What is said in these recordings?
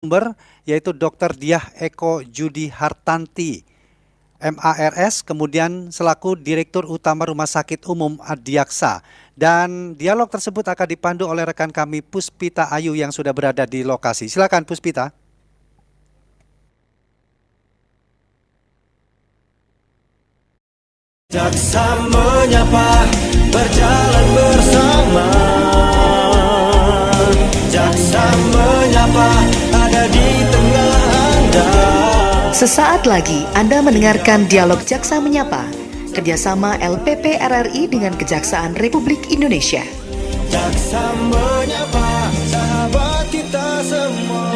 Sumber yaitu Dr. Diah Eko Judi Hartanti, MARS, kemudian selaku Direktur Utama Rumah Sakit Umum Adiaksa. Dan dialog tersebut akan dipandu oleh rekan kami Puspita Ayu yang sudah berada di lokasi. Silakan Puspita. Jaksa menyapa, berjalan bersama. Jaksa menyapa, ada di tengah Anda. Sesaat lagi Anda mendengarkan Dialog Jaksa Menyapa, kerjasama LPP RRI dengan Kejaksaan Republik Indonesia. Jaksa menyapa, sahabat kita semua.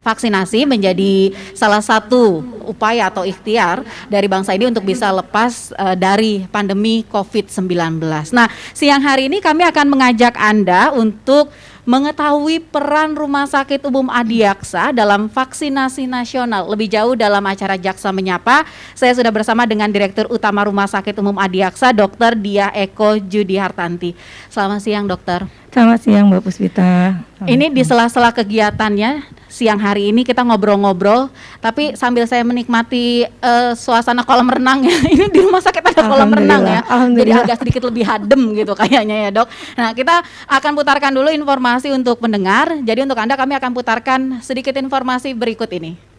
Vaksinasi menjadi salah satu upaya atau ikhtiar dari bangsa ini untuk bisa lepas dari pandemi COVID-19. Nah, siang hari ini kami akan mengajak Anda untuk mengetahui peran Rumah Sakit Umum Adiaksa dalam vaksinasi nasional. Lebih jauh dalam acara Jaksa Menyapa, saya sudah bersama dengan Direktur Utama Rumah Sakit Umum Adiaksa, Dr. Diah Eko Judi Hartanti. Selamat siang, Dokter. Selamat siang, Mbak Puspita. Ini di sela-sela kegiatannya siang hari ini kita ngobrol-ngobrol, tapi sambil saya menikmati suasana kolam renang ya. Ini di rumah sakit ada kolam renang ya, jadi agak sedikit lebih adem gitu kayaknya ya, Dok. Nah, kita akan putarkan dulu informasi untuk pendengar. Jadi untuk Anda kami akan putarkan sedikit informasi berikut ini.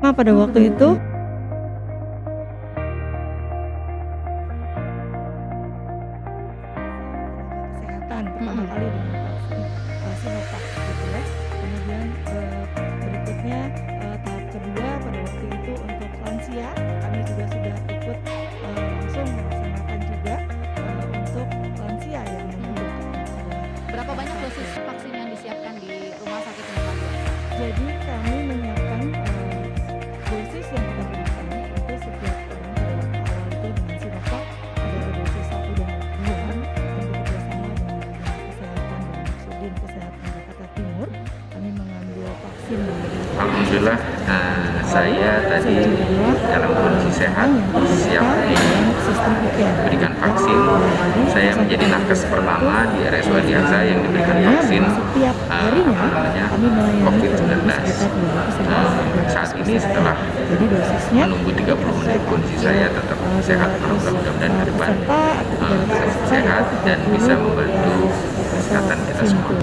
Pada waktu itu kesehatan pertama kali dengan vaksin Sinovac gitu ya. Kemudian berikutnya tahap kedua pada waktu itu untuk lansia kami juga sudah ikut langsung melaksanakan juga untuk lansia yang membutuhkan. Berapa banyak dosis vaksin yang disiapkan di Rumah Sakit Umum Adiaksa? Jadi kami menyiapkan dosis yang kita berikan itu setiap orang pada waktu awal itu dengan Sinovac ada dosis 1 dan 2 yang bekerjasama dengan Kesehatan dan Sudin Kesehatan Jakarta Timur kami mengambil vaksin dari Alhamdulillah saya tadi dalam kondisi sehat siap diberikan vaksin. Saya menjadi nakes pertama di RSUD Adiaksa yang diberikan vaksin COVID-19. Saat ini setelah menunggu 30 menit kondisi saya tetap sehat. Mudah-mudahan ke depan sehat dan bisa membantu kesehatan kita semua.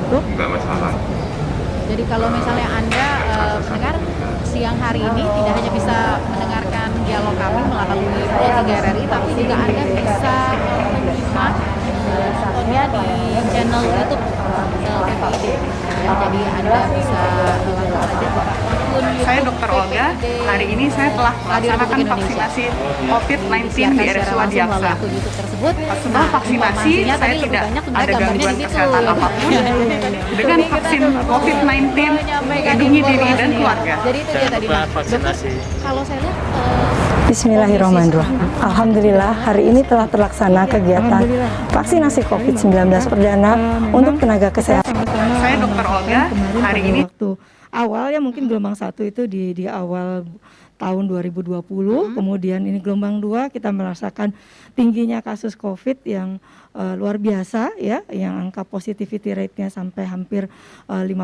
Enggak masalah. Jadi kalau misalnya Anda mendengar siang hari ini tidak hanya bisa mendengarkan dialog kami melalui Pro 3 RRI, tapi juga Anda bisa menyimak nontonnya di channel YouTube PPID. Ya, jadi Anda bisa langsung saja buka akun YouTube. Saya Dr. Olga. Hari ini saya telah melaksanakan vaksinasi COVID-19 di RSUD Adiaksa. Setelah vaksinasi saya tidak ada gangguan kesehatan apapun. Dengan vaksin COVID-19 lindungi diri dan keluarga. Jadi itu dia tadi, Pak. Kalau saya lihat Bismillahirrahmanirrahim. Alhamdulillah hari ini telah terlaksana kegiatan vaksinasi COVID-19 perdana untuk tenaga kesehatan. Saya Dr. Olga. Hari ini Waktu awal ya mungkin gelombang 1 itu di awal tahun 2020, kemudian ini gelombang 2 kita merasakan tingginya kasus COVID yang luar biasa ya, yang angka positivity rate-nya sampai hampir 50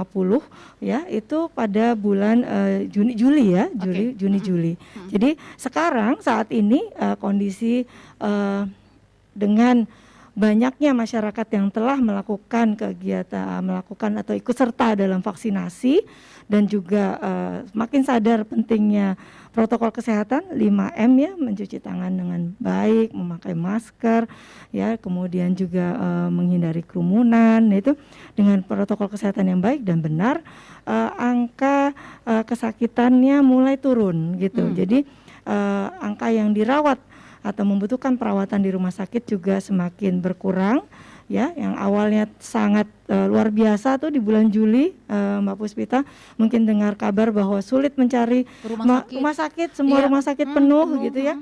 ya, itu pada bulan Juni-Juli ya, Juni-Juli. Jadi sekarang saat ini kondisi dengan banyaknya masyarakat yang telah melakukan kegiatan, melakukan atau ikut serta dalam vaksinasi dan juga makin sadar pentingnya protokol kesehatan 5M ya, mencuci tangan dengan baik, memakai masker ya, kemudian juga menghindari kerumunan. Itu dengan protokol kesehatan yang baik dan benar, angka kesakitannya mulai turun gitu. Jadi angka yang dirawat atau membutuhkan perawatan di rumah sakit juga semakin berkurang ya, yang awalnya sangat luar biasa tuh di bulan Juli, Mbak Puspita mungkin dengar kabar bahwa sulit mencari rumah sakit, semua rumah sakit penuh gitu ya.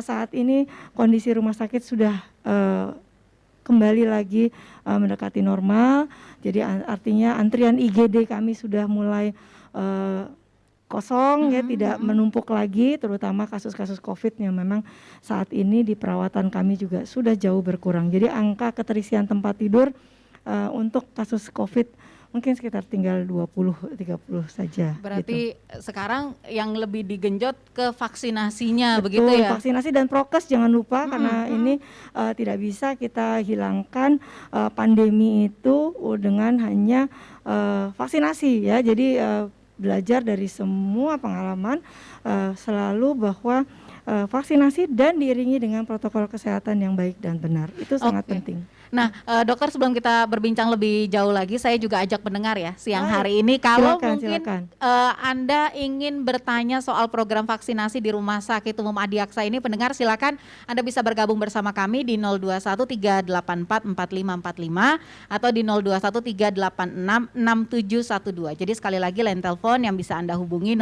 Saat ini kondisi rumah sakit sudah kembali lagi mendekati normal, jadi artinya antrian IGD kami sudah mulai kosong ya, tidak menumpuk lagi, terutama kasus-kasus COVID yang memang saat ini di perawatan kami juga sudah jauh berkurang. Jadi angka keterisian tempat tidur untuk kasus COVID mungkin sekitar tinggal 20-30 saja. Berarti gitu. Sekarang yang lebih digenjot ke vaksinasinya. Betul, begitu ya? Vaksinasi dan prokes jangan lupa, karena ini tidak bisa kita hilangkan pandemi itu dengan hanya vaksinasi ya. Jadi belajar dari semua pengalaman selalu bahwa vaksinasi dan diiringi dengan protokol kesehatan yang baik dan benar itu sangat penting. Nah, dokter, sebelum kita berbincang lebih jauh lagi, saya juga ajak pendengar ya siang hari ini, kalau mungkin Anda ingin bertanya soal program vaksinasi di Rumah Sakit Umum Adiaksa ini, pendengar silakan Anda bisa bergabung bersama kami di 021-384-4545 atau di 021-386-6712. Jadi sekali lagi line telepon yang bisa Anda hubungi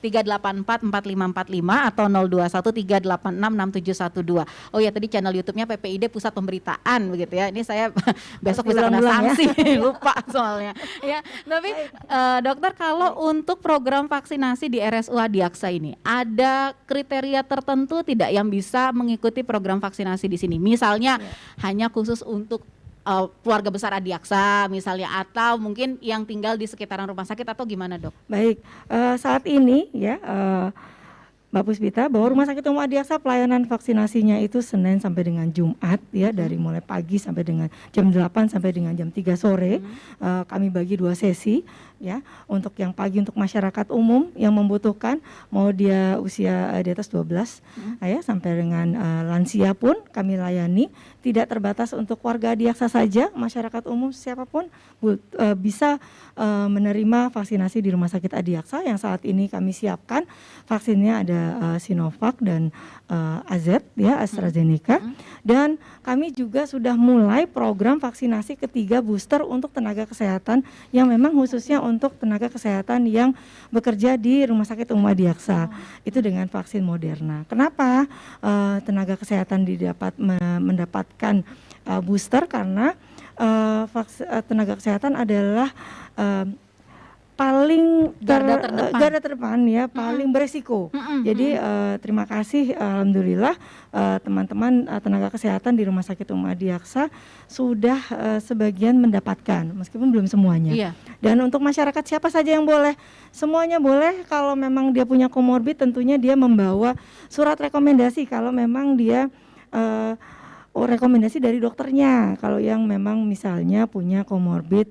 021-384-4545 atau 021-386-6712. Oh ya, tadi channel YouTube-nya PPID Pusat Pemberitaan begitu ya. Ini saya besok bisa kena sanksi ya. Lupa soalnya. Ya, tapi dokter, kalau untuk program vaksinasi di RSU Adiaksa ini ada kriteria tertentu tidak yang bisa mengikuti program vaksinasi di sini? Misalnya hanya khusus untuk keluarga besar Adiaksa misalnya, atau mungkin yang tinggal di sekitaran rumah sakit, atau gimana, Dok? Baik, saat ini ya Mbak Puspita, bahwa Rumah Sakit Umum Adiaksa pelayanan vaksinasinya itu Senin sampai dengan Jumat ya, dari mulai pagi sampai dengan jam 8 sampai dengan jam 3 sore. Kami bagi 2 sesi ya, untuk yang pagi untuk masyarakat umum yang membutuhkan, mau dia usia di atas 12 ya, sampai dengan lansia pun kami layani, tidak terbatas untuk warga Adiaksa saja, masyarakat umum siapapun bisa menerima vaksinasi di Rumah Sakit Adiaksa yang saat ini kami siapkan. Vaksinnya ada Sinovac dan AZ ya, AstraZeneca, dan kami juga sudah mulai program vaksinasi ketiga booster untuk tenaga kesehatan yang memang khususnya untuk tenaga kesehatan yang bekerja di Rumah Sakit Umum Adiaksa, itu dengan vaksin Moderna. Kenapa tenaga kesehatan mendapatkan booster? Karena tenaga kesehatan adalah paling garda terdepan ya, paling beresiko. Jadi terima kasih, alhamdulillah teman-teman tenaga kesehatan di Rumah Sakit Umum Adiaksa sudah sebagian mendapatkan, meskipun belum semuanya. Dan untuk masyarakat siapa saja yang boleh? Semuanya boleh. Kalau memang dia punya komorbid, tentunya dia membawa surat rekomendasi kalau memang dia rekomendasi dari dokternya. Kalau yang memang misalnya punya komorbid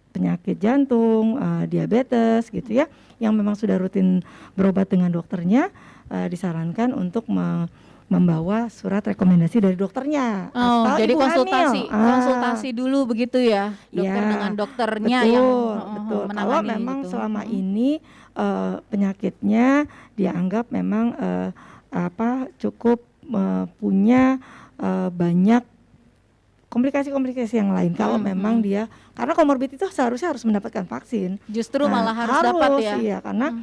penyakit jantung, diabetes gitu ya, yang memang sudah rutin berobat dengan dokternya, disarankan untuk membawa surat rekomendasi dari dokternya. Oh, jadi konsultasi dulu begitu ya, dokter dengan dokternya. Betul. Kalau memang gitu. Selama ini penyakitnya dianggap memang cukup punya banyak komplikasi-komplikasi yang lain kalau memang dia, karena komorbid itu seharusnya harus mendapatkan vaksin. Justru malah harus dapat ya. Iya, karena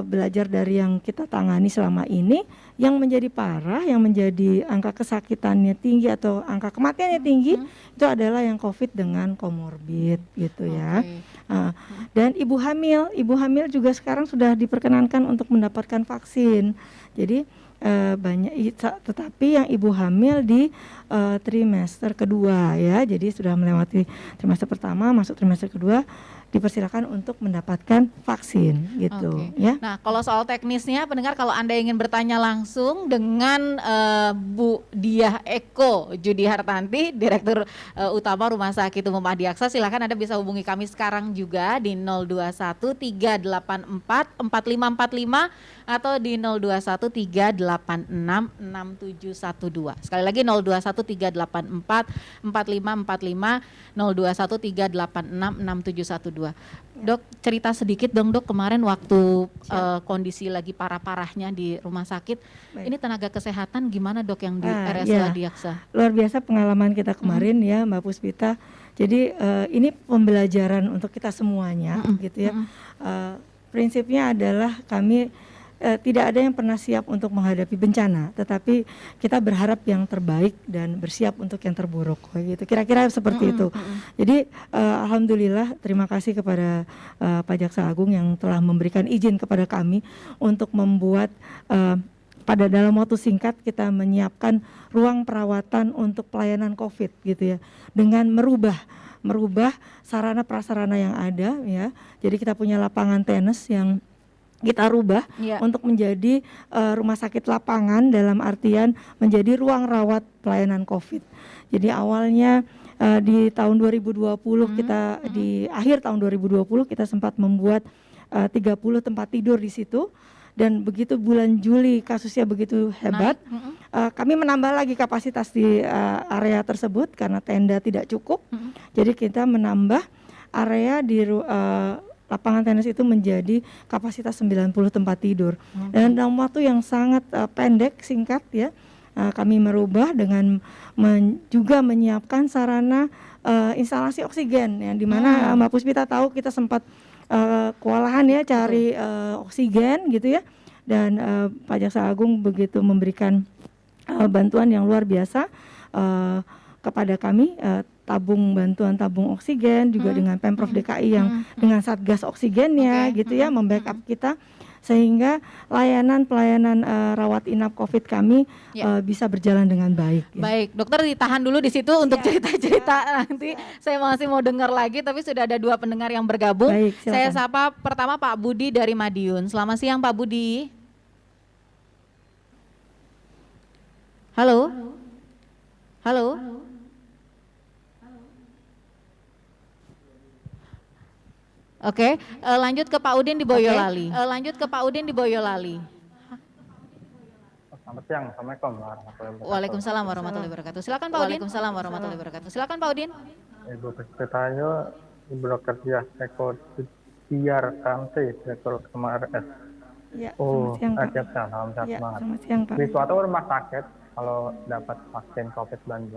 belajar dari yang kita tangani selama ini, yang menjadi parah, yang menjadi angka kesakitannya tinggi atau angka kematiannya tinggi itu adalah yang COVID dengan komorbid gitu ya. Dan ibu hamil juga sekarang sudah diperkenankan untuk mendapatkan vaksin. Jadi banyak, tetapi yang ibu hamil di trimester kedua ya, jadi sudah melewati trimester pertama masuk trimester kedua, dipersilakan untuk mendapatkan vaksin gitu ya. Nah, kalau soal teknisnya pendengar, kalau Anda ingin bertanya langsung dengan Bu Diah Eko Judi Hartanti, Direktur Utama Rumah Sakit Umum Adiaksa, silakan Anda bisa hubungi kami sekarang juga di 021 384 4545 atau di 021 386 6712. Sekali lagi 021 384 4545, 021 386 6712. Dok, cerita sedikit dong Dok, kemarin waktu kondisi lagi parah-parahnya di rumah sakit, ini tenaga kesehatan gimana Dok yang di RSUD Adiaksa? Luar biasa pengalaman kita kemarin ya Mbak Puspita. Jadi ini pembelajaran untuk kita semuanya gitu ya. Prinsipnya adalah kami tidak ada yang pernah siap untuk menghadapi bencana, tetapi kita berharap yang terbaik dan bersiap untuk yang terburuk gitu. Kira-kira seperti itu. Jadi alhamdulillah, terima kasih kepada Pak Jaksa Agung yang telah memberikan izin kepada kami untuk membuat pada dalam waktu singkat kita menyiapkan ruang perawatan untuk pelayanan COVID gitu ya, dengan merubah sarana prasarana yang ada ya. Jadi kita punya lapangan tenis yang kita rubah untuk menjadi rumah sakit lapangan, dalam artian menjadi ruang rawat pelayanan COVID. Jadi awalnya di tahun 2020 kita di akhir tahun 2020 kita sempat membuat 30 tempat tidur di situ, dan begitu bulan Juli kasusnya begitu hebat, kami menambah lagi kapasitas di area tersebut karena tenda tidak cukup. Jadi kita menambah area di lapangan tenis itu menjadi kapasitas 90 tempat tidur. Dan dalam waktu yang sangat pendek, singkat ya, kami merubah dengan juga menyiapkan sarana instalasi oksigen, yang dimana Mbak Puspita tahu kita sempat kewalahan ya cari oksigen gitu ya. Dan Pak Jaksa Agung begitu memberikan bantuan yang luar biasa kepada kami, bantuan tabung oksigen juga dengan Pemprov DKI yang dengan Satgas oksigennya gitu ya, membackup kita sehingga pelayanan rawat inap COVID kami bisa berjalan dengan baik. Ya. Baik, dokter ditahan dulu di situ untuk cerita-cerita nanti. Saya masih mau dengar lagi, tapi sudah ada 2 pendengar yang bergabung. Baik, saya sapa pertama Pak Budi dari Madiun. Selamat siang Pak Budi. Halo. Halo. Oke, lanjut ke Pak Udin di Boyolali. Selamat siang, Assalamualaikum warahmatullahi wabarakatuh. Waalaikumsalam warahmatullahi wabarakatuh. Silakan Pak Udin. Silakan Pak Udin. Ibu Puspita, Ibu Dr. Diah Eko Judi Hartanti, Direktur Utama RS. Ya, selamat siang Pak. Salam sehat banget. Selamat siang Pak. Di suatu rumah sakit, kalau dapat vaksin COVID-19,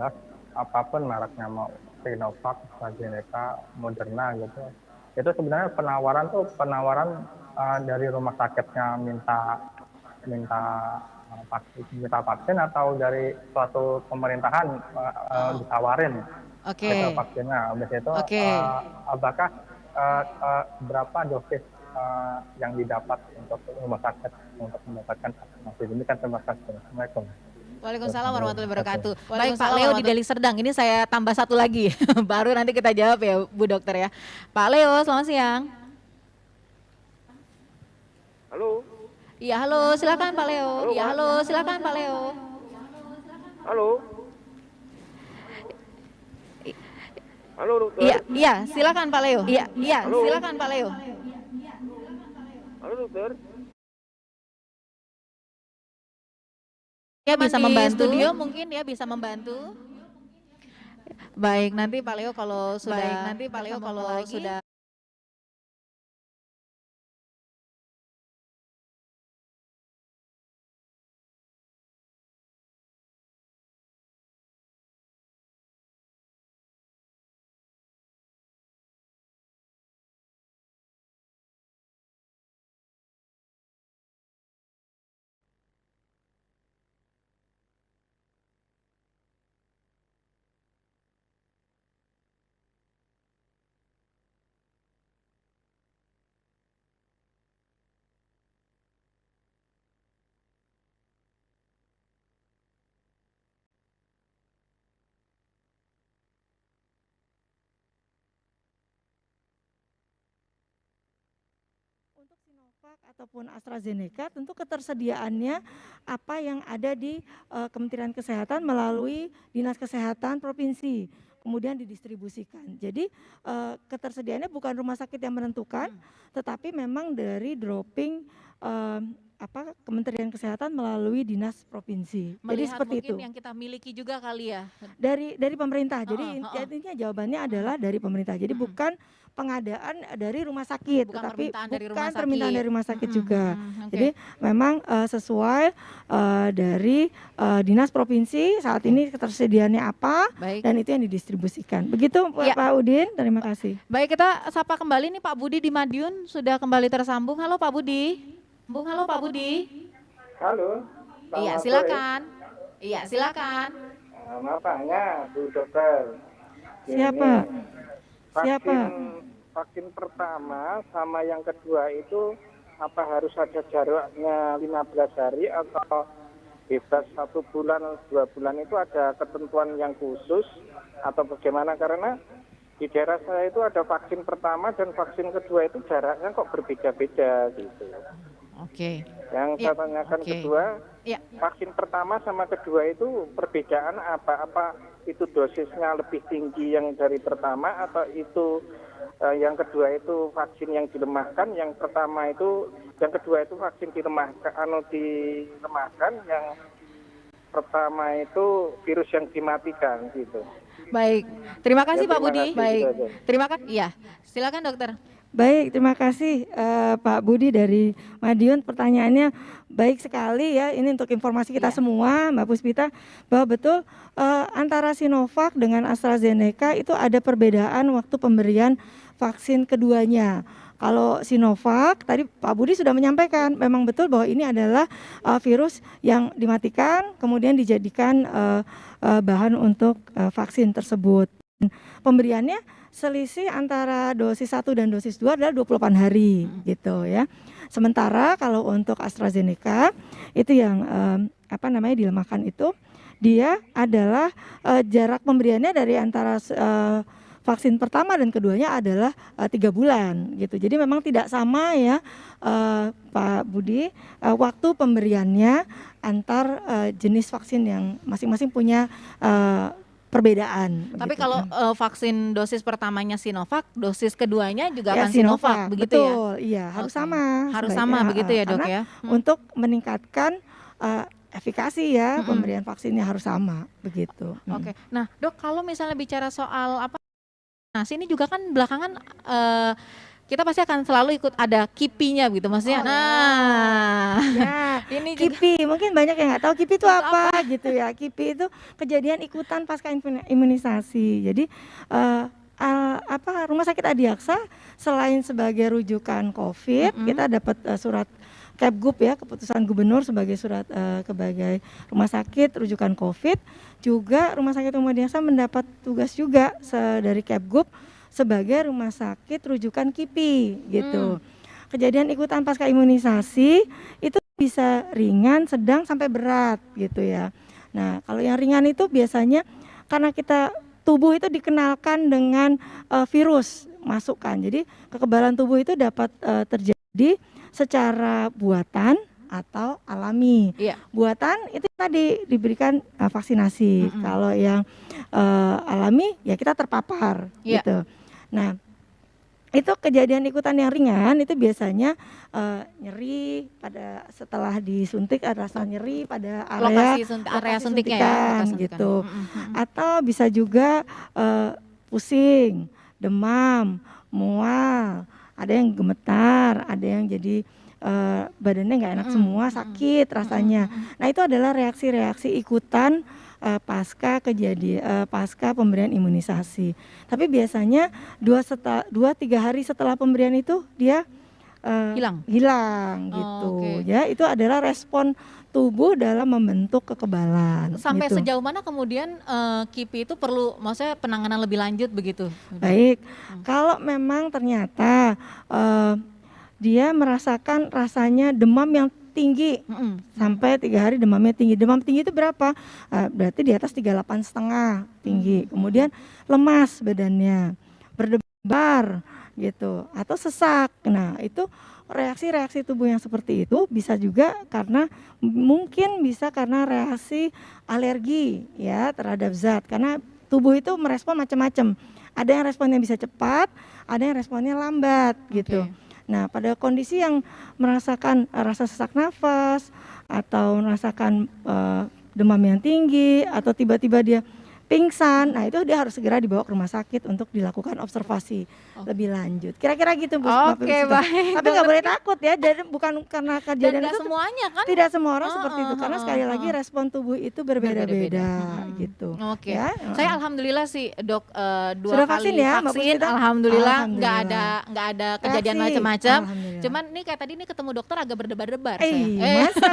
apapun mereknya, mau Sinovac, AstraZeneca, Moderna gitu, itu sebenarnya penawaran dari rumah sakitnya minta vaksin atau dari suatu pemerintahan ditawarin vaksinnya. Habis itu apakah berapa dosis yang didapat untuk rumah sakit untuk mendapatkan vaksinasi? Demikian, terima kasih. Assalamualaikum. Waalaikumsalam warahmatullahi wabarakatuh. Baik Pak Leo di Deli Serdang, ini saya tambah satu lagi, baru nanti kita jawab ya Bu Dokter ya. Pak Leo, selamat siang. Halo. Iya halo, silakan Pak Leo. Halo. Halo dokter. Iya, silakan Pak Leo. Silakan Pak Leo. Halo dokter. Ya bisa membantu. Studio mungkin ya bisa membantu. Baik, nanti Pak Leo kalau sudah untuk Sinovac ataupun AstraZeneca tentu ketersediaannya apa yang ada di Kementerian Kesehatan melalui Dinas Kesehatan Provinsi, kemudian didistribusikan. Jadi ketersediaannya bukan rumah sakit yang menentukan, tetapi memang dari dropping Kementerian Kesehatan melalui dinas provinsi. Melihat jadi seperti mungkin itu. yang kita miliki juga kali ya. Dari pemerintah. Jadi intinya jawabannya adalah dari pemerintah. Jadi bukan pengadaan dari rumah sakit, Bukan tetapi permintaan dari rumah bukan permintaan sakit. dari rumah sakit juga. Oke. Jadi memang sesuai dari dinas provinsi saat ini ketersediaannya apa. Baik. Dan itu yang didistribusikan. Begitu Ya. Pak Udin, terima kasih. Baik, kita sapa kembali nih Pak Budi di Madiun sudah kembali tersambung. Halo Pak Budi. Halo Pak Budi. Halo. Iya, silakan. Iya, silakan. Nama Paknya Bu Dokter. Siapa? Siapa? Vaksin pertama sama yang kedua itu apa harus ada jaraknya 15 hari atau bebas 1 bulan, 2 bulan itu ada ketentuan yang khusus atau bagaimana? Karena di daerah saya itu ada vaksin pertama dan vaksin kedua itu jaraknya kok berbeda-beda gitu. Oke. Yang saya tanyakan kedua, vaksin pertama sama kedua itu perbedaan apa? Apa itu dosisnya lebih tinggi yang dari pertama atau itu yang kedua itu vaksin yang dilemahkan, yang pertama itu, yang kedua itu vaksin dilemahkan, yang pertama itu virus yang dimatikan gitu. Baik, terima kasih Ya, Pak Budi. terima kasih, Baik, itu aja. terima kasih. Iya, silakan dokter. Baik, terima kasih Pak Budi dari Madiun. Pertanyaannya baik sekali ya. Ini untuk informasi kita semua, Mbak Puspita, bahwa betul antara Sinovac dengan AstraZeneca itu ada perbedaan waktu pemberian vaksin keduanya. Kalau Sinovac, tadi Pak Budi sudah menyampaikan, memang betul bahwa ini adalah virus yang dimatikan, kemudian dijadikan bahan untuk vaksin tersebut. Pemberiannya selisih antara dosis 1 dan dosis 2 adalah 28 hari gitu ya. Sementara kalau untuk AstraZeneca itu yang dilemahkan itu, dia adalah jarak pemberiannya dari antara vaksin pertama dan keduanya adalah 3 bulan gitu. Jadi memang tidak sama ya Pak Budi waktu pemberiannya antar jenis vaksin yang masing-masing punya perbedaan. Tapi begitu. kalau vaksin dosis pertamanya Sinovac, dosis keduanya juga Ya, akan Sinovac, begitu ya? betul, iya harus Oke. sama. Harus sebaiknya, sama begitu ya dok karena ya? Untuk meningkatkan efikasi ya pemberian vaksinnya harus sama begitu. Oke, nah dok kalau misalnya bicara soal nah sini juga kan belakangan kita pasti akan selalu ikut ada KIPI-nya gitu maksudnya. Ya, ini juga KIPI mungkin banyak yang nggak tahu KIPI itu apa gitu ya. KIPI itu kejadian ikutan pasca imunisasi. Jadi Rumah Sakit Adiaksa selain sebagai rujukan COVID, kita dapat surat Kepgub ya, keputusan gubernur sebagai surat sebagai rumah sakit rujukan COVID. Juga Rumah Sakit Umum Adiaksa mendapat tugas juga dari Kepgub sebagai rumah sakit rujukan KIPI gitu. Kejadian ikutan pasca imunisasi itu bisa ringan, sedang sampai berat gitu ya. Nah, kalau yang ringan itu biasanya karena tubuh itu dikenalkan dengan virus masukkan. Jadi kekebalan tubuh itu dapat terjadi secara buatan atau alami. Buatan itu tadi diberikan vaksinasi. Kalau yang alami ya kita terpapar gitu. Nah, itu kejadian ikutan yang ringan itu biasanya nyeri pada setelah disuntik, ada rasa nyeri pada area suntiknya suntikan, ya, gitu. Atau bisa juga pusing, demam, mual, ada yang gemetar, ada yang jadi badannya nggak enak semua, sakit rasanya. Nah, itu adalah reaksi-reaksi ikutan pasca pemberian imunisasi. Tapi biasanya 2-3 hari setelah pemberian itu dia hilang gitu. Ya, itu adalah respon tubuh dalam membentuk kekebalan. Sampai gitu. sejauh mana kemudian KIPI itu perlu maksudnya penanganan lebih lanjut begitu? Baik, kalau memang ternyata dia merasakan rasanya demam yang tinggi sampai 3 hari demamnya tinggi. Demam tinggi itu berapa? Berarti di atas 38,5 tinggi. Kemudian lemas badannya, berdebar, gitu, atau sesak. Nah, itu reaksi-reaksi tubuh yang seperti itu bisa juga mungkin bisa karena reaksi alergi ya terhadap zat, karena tubuh itu merespon macam-macam. Ada yang responnya bisa cepat, ada yang responnya lambat gitu. Nah, pada kondisi yang merasakan rasa sesak nafas atau merasakan demam yang tinggi atau tiba-tiba dia pingsan, nah itu dia harus segera dibawa ke rumah sakit untuk dilakukan observasi lebih lanjut. Kira-kira gitu Bu. Oke, baik. Tapi nggak boleh takut ya, dan bukan karena kejadian itu semuanya kan? Tidak semua orang seperti itu, karena sekali lagi respon tubuh itu berbeda-beda gitu. Oke. Ya? Saya alhamdulillah sih Dok, 2 Sudah kali vaksin ya, vaksin, alhamdulillah nggak ada kejadian macam-macam. Cuman nih kayak tadi nih ketemu dokter agak berdebar-debar saya. Masa?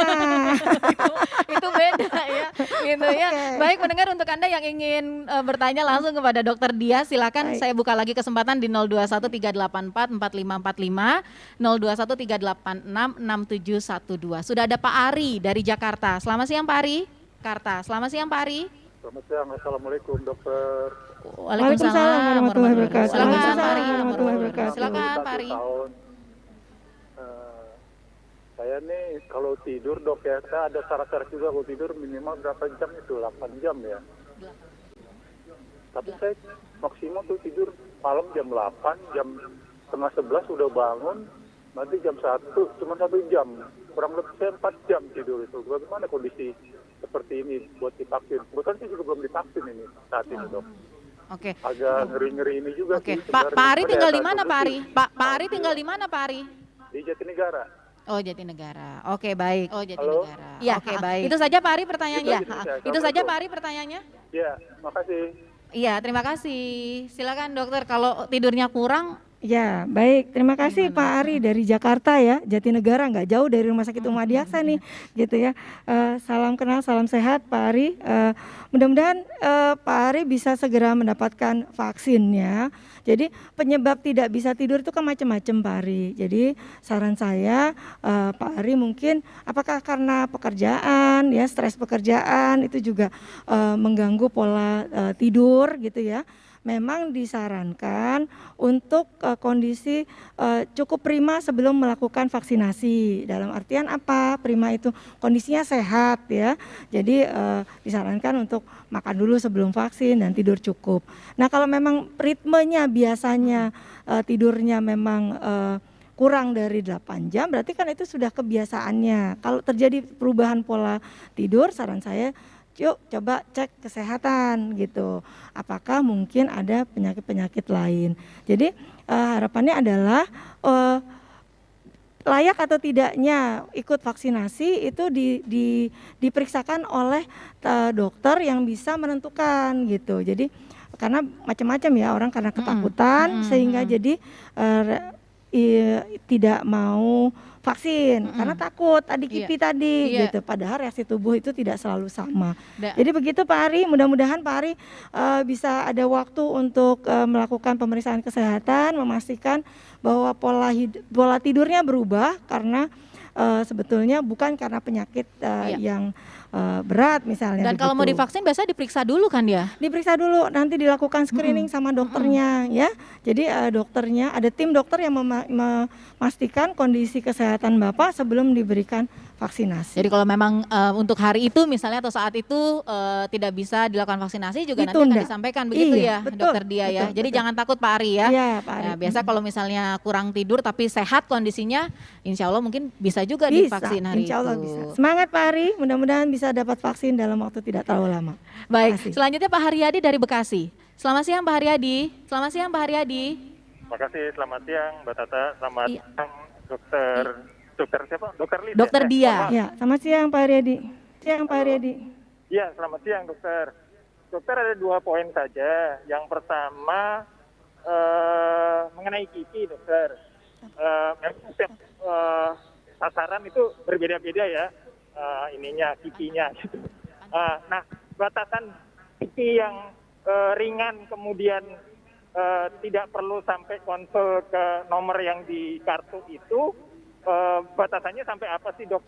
itu beda ya, gitu ya. Baik pendengar, untuk Anda yang ingin bertanya langsung kepada Dokter Dia, silakan. Saya buka lagi kesempatan di 0213844545, 0213866712. Sudah ada Pak Ari dari Jakarta. Selamat siang Pak Ari. Selamat siang Pak Ari. Selamat siang, Assalamualaikum dokter. Waalaikumsalam warahmatullahi wabarakatuh. Silakan Pak Ari. Silakan Pak Ari. Saya nih kalau tidur dok ya, saya ada syarat-syarat juga kalau tidur minimal berapa jam itu, 8 jam ya. Tapi saya maksimal tuh tidur malam jam 8, jam setengah 11 udah bangun, nanti jam 1 cuma 1 jam, kurang lebih saya 4 jam tidur itu. Bagaimana kondisi seperti ini buat divaksin? Bukan saya juga belum divaksin ini saat ini dok. Oke. Agak ngeri-ngeri ini juga. Oke. Pak Ari tinggal di mana Pak Ari? Pak Ari tinggal di mana Pak Ari? Di Jatinegara. Oh, Jatinegara. Oke, baik. Oh, Jatinegara. Ya, oke, baik. Itu saja Pak Ari pertanyaannya. Itu saja Pak Ari pertanyaannya. Ya, makasih. Iya, terima kasih. Silakan dokter, kalau tidurnya kurang. Ya, baik. Terima kasih Pak Ari dari Jakarta ya, Jatinegara, nggak jauh dari Rumah Sakit Umum Adiaksa nih, gitu ya. Salam kenal, salam sehat Pak Ari. Mudah-mudahan Pak Ari bisa segera mendapatkan vaksinnya. Jadi penyebab tidak bisa tidur itu kan macam-macam Pak Ari. Jadi saran saya Pak Ari mungkin apakah karena pekerjaan ya, stres pekerjaan itu juga mengganggu pola tidur gitu ya. Memang disarankan untuk kondisi cukup prima sebelum melakukan vaksinasi. Dalam artian apa? Prima itu kondisinya sehat ya. Jadi disarankan untuk makan dulu sebelum vaksin dan tidur cukup. Nah, kalau memang ritmenya biasanya tidurnya memang kurang dari 8 jam, berarti kan itu sudah kebiasaannya. Kalau terjadi perubahan pola tidur, saran saya yuk coba cek kesehatan gitu, apakah mungkin ada penyakit-penyakit lain. Jadi harapannya adalah layak atau tidaknya ikut vaksinasi itu diperiksakan oleh dokter yang bisa menentukan gitu. Jadi karena macam-macam ya orang, karena ketakutan sehingga jadi tidak mau vaksin karena takut kipi tadi gitu. Padahal reaksi tubuh itu tidak selalu sama. Jadi begitu Pak Ari, mudah-mudahan Pak Ari bisa ada waktu untuk melakukan pemeriksaan kesehatan, memastikan bahwa pola tidurnya berubah karena sebetulnya bukan karena penyakit yang berat misalnya. Dan kalau mau divaksin biasanya diperiksa dulu kan ya? Diperiksa dulu, nanti dilakukan screening sama dokternya ya. Jadi dokternya, ada tim dokter yang memastikan kondisi kesehatan Bapak sebelum diberikan vaksinasi. Jadi kalau memang untuk hari itu misalnya atau saat itu tidak bisa dilakukan vaksinasi juga Ditunda. nanti akan disampaikan begitu ya betul, dokter Dia ya. Jadi jangan takut Pak Ari ya. Iya, Pak Ari. Ya, biasa kalau misalnya kurang tidur tapi sehat kondisinya, insya Allah mungkin bisa juga divaksin hari insya Allah itu. bisa. Semangat Pak Ari, mudah-mudahan bisa dapat vaksin dalam waktu tidak terlalu lama. Baik, selanjutnya Pak Haryadi dari Bekasi. Selamat siang Pak Haryadi. Selamat siang Pak Haryadi. Terima kasih, selamat siang Mbak Tata, selamat siang dokter. Dokter siapa? Dokter Lid. Dokter Dia. Ya, selamat siang Pak Haryadi. Siang Pak Haryadi. Iya, selamat siang dokter. Dokter ada 2 poin saja. Yang pertama mengenai kipi dokter. Memang setiap sasaran itu berbeda-beda ya, kipinya gitu. Nah, batasan kipi yang ringan kemudian tidak perlu sampai konsul ke nomor yang di kartu itu, batasannya sampai apa sih dok?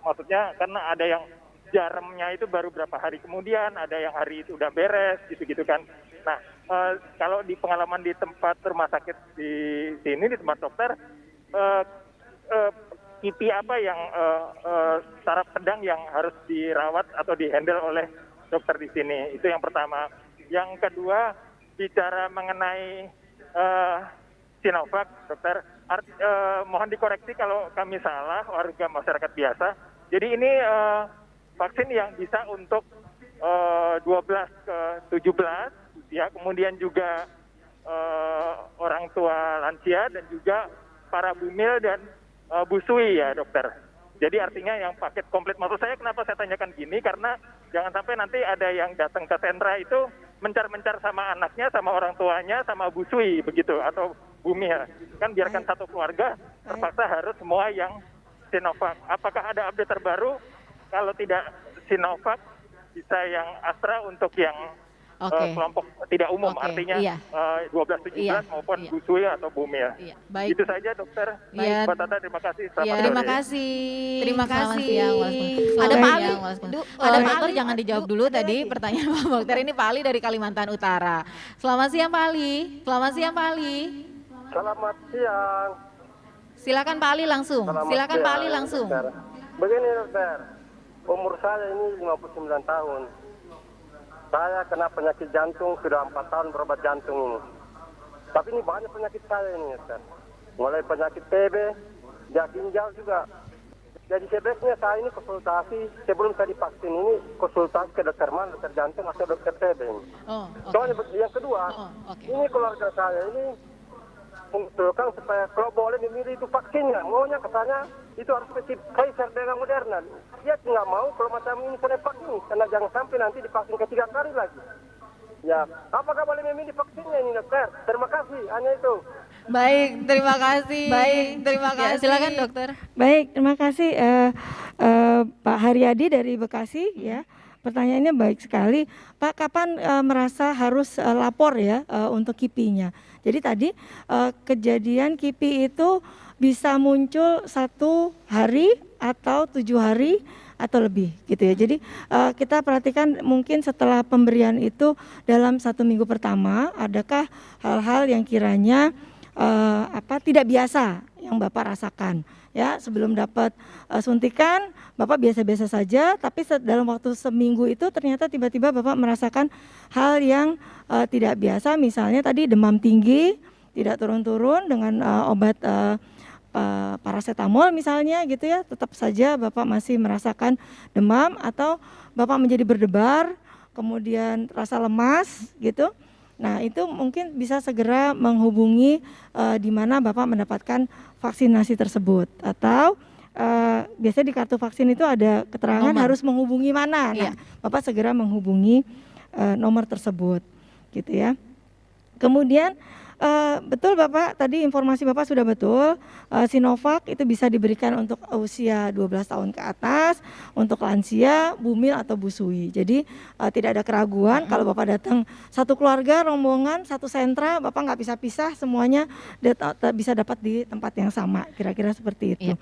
Maksudnya karena ada yang jarumnya itu baru berapa hari kemudian, ada yang hari itu udah beres, gitu-gitu kan. Nah, kalau di pengalaman di tempat rumah sakit di sini, di tempat dokter, KIPI apa yang saraf sedang yang harus dirawat atau dihandle oleh dokter di sini. Itu yang pertama. Yang kedua, bicara mengenai Sinovac, dokter, mohon dikoreksi kalau kami salah, warga masyarakat biasa. Jadi ini vaksin yang bisa untuk 12 ke 17, ya, kemudian juga orang tua lansia dan juga para bumil dan busui ya dokter. Jadi artinya yang paket komplit. Maksud saya kenapa saya tanyakan gini, karena jangan sampai nanti ada yang datang ke sentra itu mencar-mencar sama anaknya, sama orang tuanya, sama busui begitu, atau bumil. Kan biarkan satu keluarga, terpaksa harus semua yang Sinovac. Apakah ada update terbaru? Kalau tidak Sinovac, bisa yang Astra untuk yang kelompok tidak umum, artinya 12-17 maupun busui atau bumil. Baik. Itu saja dokter. Baik, Mbak Tata, terima kasih. Terima kasih. Terima kasih. Ada Pak Ali. Ada Pak Ali, jangan dijawab dulu tadi pertanyaan Pak Mokhtar. Ini Pak Ali dari Kalimantan Utara. Selamat siang Pak Ali. Selamat siang Pak Ali. Selamat siang. Silakan Pak Ali langsung. Silakan Pak Ali langsung. Dokter. Begini dokter, umur saya ini 59 tahun. Saya kena penyakit jantung sudah 4 tahun berobat jantung ini. Tapi ini banyak penyakit saya ini, dokter. Mulai penyakit TB, ginjal juga. Jadi sebaiknya saya ini konsultasi sebelum saya divaksin ini, konsultasi ke dokter mana, dokter jantung atau dokter TB ini. Soalnya yang kedua, ini keluarga saya ini mengusulkan supaya kalau boleh memilih itu vaksinnya, maunya katanya itu harus Pfizer dengan Moderna. Dia nggak mau kalau macam ini saya vaksin, karena jangan sampai nanti divaksin ketiga kali lagi. Ya, apakah boleh memilih vaksinnya ini dokter? Terima kasih, hanya itu. Baik, terima kasih. Terima kasih. Silakan dokter. Baik, terima kasih Pak Haryadi dari Bekasi ya. Pertanyaannya baik sekali, Pak. Kapan merasa harus lapor ya untuk KIPI-nya? Jadi tadi kejadian KIPI itu bisa muncul 1 hari atau 7 hari atau lebih gitu ya. Jadi kita perhatikan mungkin setelah pemberian itu dalam 1 minggu pertama, adakah hal-hal yang kiranya tidak biasa yang Bapak rasakan? Ya, sebelum dapat suntikan Bapak biasa-biasa saja, tapi dalam waktu seminggu itu ternyata tiba-tiba Bapak merasakan hal yang tidak biasa, misalnya tadi demam tinggi tidak turun-turun dengan obat paracetamol misalnya gitu ya, tetap saja Bapak masih merasakan demam, atau Bapak menjadi berdebar, kemudian rasa lemas gitu. Nah, itu mungkin bisa segera menghubungi di mana Bapak mendapatkan vaksinasi tersebut, atau biasanya di kartu vaksin itu ada keterangan harus menghubungi mana. Nah, Bapak segera menghubungi nomor tersebut gitu ya. Kemudian betul Bapak, tadi informasi Bapak sudah betul, Sinovac itu bisa diberikan untuk usia 12 tahun ke atas, untuk lansia, bumil atau busui. Jadi tidak ada keraguan kalau Bapak datang satu keluarga, rombongan, satu sentra, Bapak nggak pisah-pisah, semuanya bisa dapat di tempat yang sama, kira-kira seperti itu.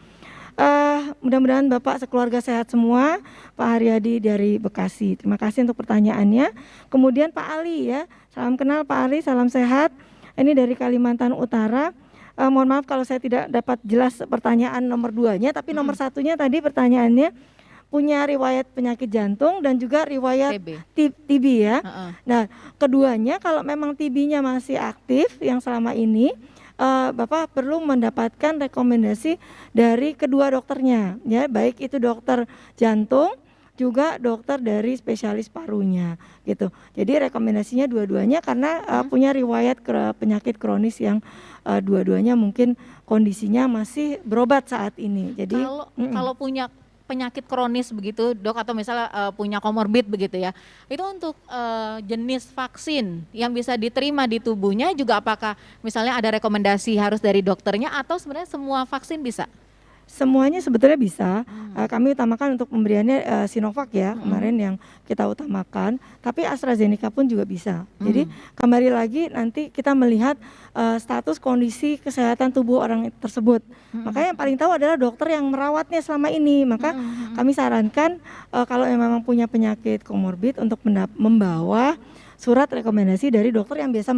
Mudah-mudahan Bapak sekeluarga sehat semua. Pak Haryadi dari Bekasi, terima kasih untuk pertanyaannya. Kemudian Pak Ali ya, salam kenal Pak Ali, salam sehat. Ini dari Kalimantan Utara. Mohon maaf kalau saya tidak dapat jelas pertanyaan nomor 2-nya, tapi nomor 1-nya tadi pertanyaannya punya riwayat penyakit jantung dan juga riwayat TB ya. Nah, keduanya kalau memang TB-nya masih aktif yang selama ini, Bapak perlu mendapatkan rekomendasi dari kedua dokternya, ya, baik itu dokter jantung juga dokter dari spesialis parunya gitu. Jadi rekomendasinya dua-duanya karena punya riwayat penyakit kronis yang dua-duanya mungkin kondisinya masih berobat saat ini. Jadi kalau punya penyakit kronis begitu dok, atau misalnya punya komorbid begitu ya, itu untuk jenis vaksin yang bisa diterima di tubuhnya juga apakah misalnya ada rekomendasi harus dari dokternya atau sebenarnya semua vaksin bisa? Semuanya sebetulnya bisa. Kami utamakan untuk pemberiannya Sinovac ya, kemarin yang kita utamakan. Tapi AstraZeneca pun juga bisa. Jadi kembali lagi nanti kita melihat status kondisi kesehatan tubuh orang tersebut. Makanya yang paling tahu adalah dokter yang merawatnya selama ini. Maka kami sarankan kalau yang memang punya penyakit komorbid untuk membawa surat rekomendasi dari dokter yang biasa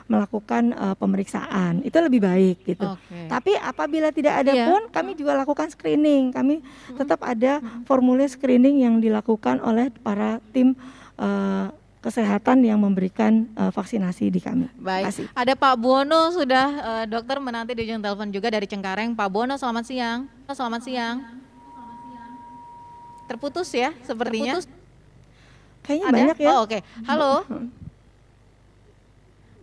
melakukan pemeriksaan, itu lebih baik gitu. Tapi apabila tidak ada pun kami juga lakukan screening. Kami tetap ada formulir screening yang dilakukan oleh para tim kesehatan yang memberikan vaksinasi di kami. Baik. Ada Pak Buwono sudah dokter menanti di ujung telepon juga dari Cengkareng. Pak Buwono, selamat siang. Selamat siang. Terputus ya sepertinya. Kayaknya banyak ya. Oh, oke. Halo.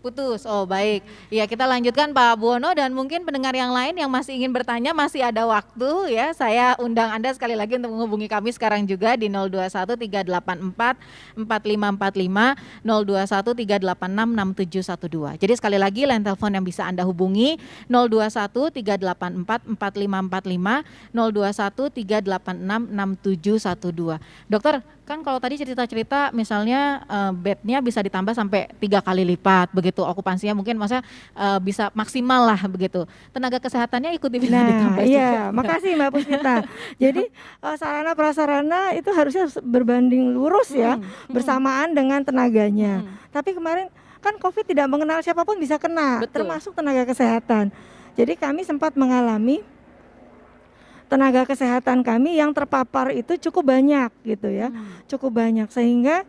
Putus. Oh, baik. Ya, kita lanjutkan Pak Buwono dan mungkin pendengar yang lain yang masih ingin bertanya masih ada waktu ya. Saya undang Anda sekali lagi untuk menghubungi kami sekarang juga di 021 384 4545 021 386 6712. Jadi sekali lagi line telepon yang bisa Anda hubungi 021 384 4545 021 386 6712. Dokter, kan kalau tadi cerita-cerita misalnya bednya bisa ditambah sampai 3 kali lipat begitu, okupansinya mungkin maksudnya bisa maksimal lah begitu. Tenaga kesehatannya ikut bisa ditambah. Iya, makasih Mbak Puspita. Jadi sarana prasarana itu harusnya berbanding lurus ya, bersamaan dengan tenaganya. Tapi kemarin kan COVID tidak mengenal siapapun bisa kena, termasuk tenaga kesehatan. Jadi kami sempat mengalami tenaga kesehatan kami yang terpapar itu cukup banyak gitu ya, cukup banyak sehingga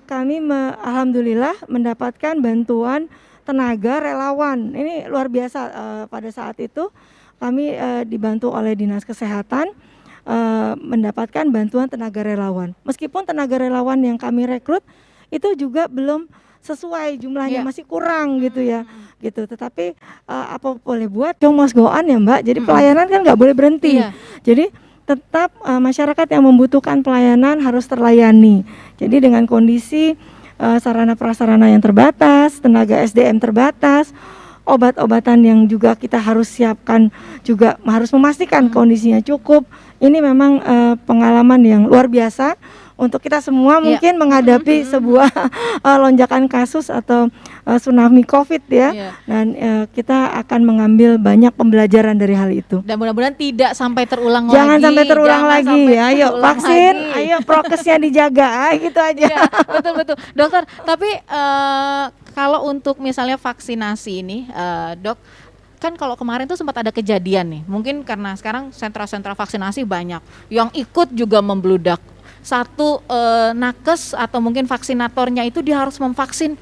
kami alhamdulillah mendapatkan bantuan tenaga relawan. Ini luar biasa, pada saat itu kami dibantu oleh Dinas Kesehatan mendapatkan bantuan tenaga relawan. Meskipun tenaga relawan yang kami rekrut itu juga belum sesuai jumlahnya, masih kurang gitu ya, gitu. Tetapi apa boleh buat, dong mas goan ya Mbak. Jadi pelayanan kan nggak boleh berhenti. Jadi tetap masyarakat yang membutuhkan pelayanan harus terlayani. Jadi dengan kondisi sarana prasarana yang terbatas, tenaga SDM terbatas, obat-obatan yang juga kita harus siapkan juga harus memastikan kondisinya cukup. Ini memang pengalaman yang luar biasa untuk kita semua mungkin menghadapi sebuah lonjakan kasus atau tsunami COVID ya. Dan kita akan mengambil banyak pembelajaran dari hal itu. Dan mudah-mudahan tidak sampai terulang lagi. Jangan sampai terulang lagi. Ayo vaksin, ayo prokesnya dijaga, gitu aja. Ya, betul. Dokter, tapi kalau untuk misalnya vaksinasi ini, Dok, kan kalau kemarin tuh sempat ada kejadian nih, mungkin karena sekarang sentra-sentra vaksinasi banyak, yang ikut juga membludak. Satu nakes atau mungkin vaksinatornya itu dia harus memvaksin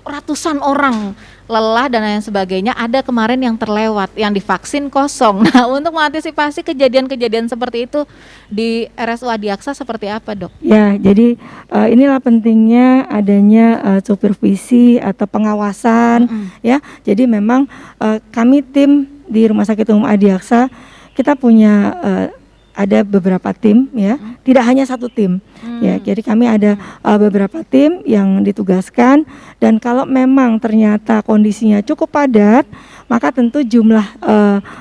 ratusan orang, lelah dan lain sebagainya. Ada kemarin yang terlewat, yang divaksin kosong. Nah, untuk mengantisipasi kejadian-kejadian seperti itu di RSU Adiaksa seperti apa, Dok? Ya, jadi inilah pentingnya adanya supervisi atau pengawasan ya. Jadi memang kami tim di Rumah Sakit Umum Adiaksa kita punya ada beberapa tim ya, tidak hanya satu tim ya. Jadi kami ada beberapa tim yang ditugaskan, dan kalau memang ternyata kondisinya cukup padat, maka tentu jumlah